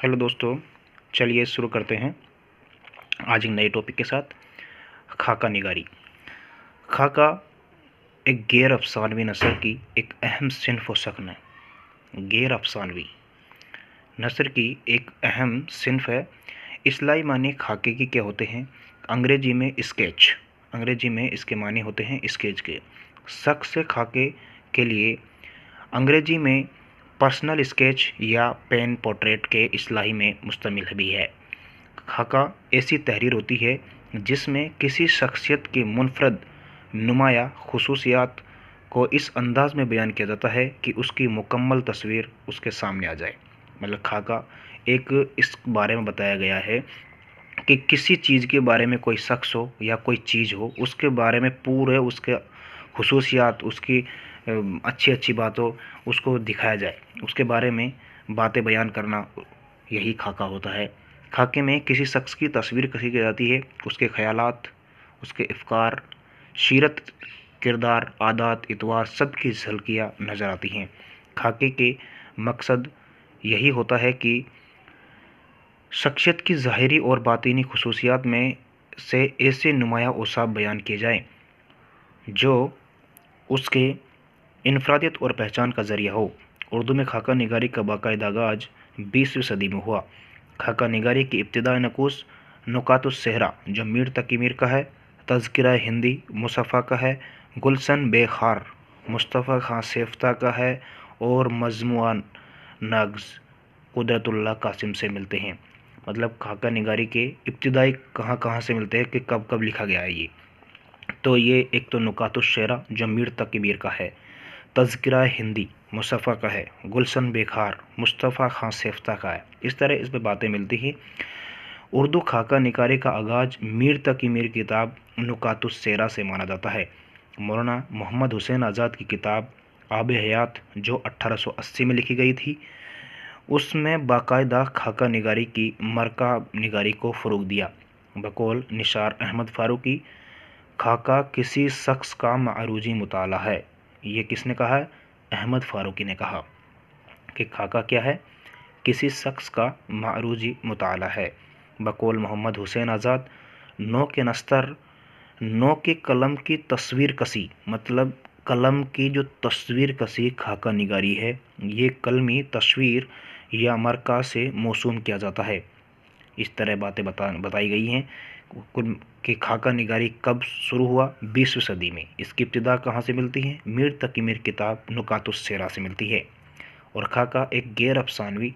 Hello दोस्तों, चलिए शुरू करते हैं आज एक नए टॉपिक के साथ। खाका निगारी। खाका एक गैर अफसानवी नस्ल की एक अहम सिन्फ व शकन है। गैर अफसानवी नस्ल की एक अहम सिन्फ है। इस्लाही माने खाके की क्या होते हैं? अंग्रेजी में स्केच। अंग्रेजी में इसके माने होते हैं स्केच के। शख्स से खाके के लिए अंग्रेजी में पर्सनल स्केच या पेन पोर्ट्रेट के इस्लाही में मुश्तमिल भी है। खाका ऐसी तहरीर होती है जिसमें किसी शख्सियत की मुनफरद नुमाया खुसूसियात को इस अंदाज में बयान किया जाता है कि उसकी मुकम्मल तस्वीर उसके सामने आ जाए। मतलब खाका एक इस बारे में बताया गया है कि किसी चीज़ के बारे में कोई शख्स हो या कोई चीज़ हो, उसके बारे में पूरे उसके खुसूसियात, उसकी अच्छी अच्छी बातों उसको दिखाया जाए, उसके बारे में बातें बयान करना, यही खाका होता है। खाके में किसी शख्स की तस्वीर कसी की जाती है, उसके ख़यालात, उसके अफ़कार, सीरत, किरदार, आदात, इतवार सब की झलकियाँ नज़र आती हैं। खाके के मकसद यही होता है कि शख्सियत की ज़ाहिरी और बातिनी खुसूसियात में से ऐसे नुमाया औसाफ बयान किए जाएँ जो उसके इनफरादियत और पहचान का ज़रिया हो। उर्दू में खाका निगारी का बाकायदा आगाज़ 20वीं सदी में हुआ। खाका निगारी की इब्तिदा नकूस नुकातुस सहरा जो मीर तकी मीर का है, तज़किरा हिंदी मुसफ़ा का है, गुलशन बेखार मुस्तफ़ा खां सेफ्ता का है और मजमुआ नग्ज़ कुदरतुल्लाह कासिम से मिलते हैं। मतलब खाका निगारी के इब्तिदाई कहाँ कहाँ से मिलते हैं कि कब कब लिखा गया है ये। तो ये एक तो नुकातुस शेरा जो मीर तकी मीर का है, तज़किरा हिंदी मुसफ़ा का है, गुलशन बेखार मुस्तफ़ा खां सेफ्ता का है। इस तरह इस पर बातें मिलती हैं। उर्दू खाका निगारी का आगाज़ मीर तकी मीर किताब नुकातुस सेरा से माना जाता है। मौलाना मोहम्मद हुसैन आज़ाद की किताब आब हयात जो 1880 में लिखी गई थी, उसमें बाकायदा खाका निगारी की मरका निगारी को फ़रोग़ दिया। बकौल निसार अहमद फ़ारूकी, खाका किसी शख्स का मारूजी मुताला है। ये किसने कहा है? अहमद फ़ारूकी ने कहा कि खाका क्या है? किसी शख्स का मारूजी मुताला है। बकौल मोहम्मद हुसैन आज़ाद, नो के नस्तर, नो के कलम की तस्वीर कसी, मतलब कलम की जो तस्वीर कसी खाका निगारी है, ये कलमी तस्वीर या मरका से मौसूम किया जाता है। इस तरह बातें बताई गई हैं कि खाका निगारी कब शुरू हुआ? 20वीं सदी में। इसकी इब्तिदा कहाँ से मिलती है? मीर तकी मीर किताब नुकातुस सेरा से मिलती है। और खाका एक गैर अफसानवी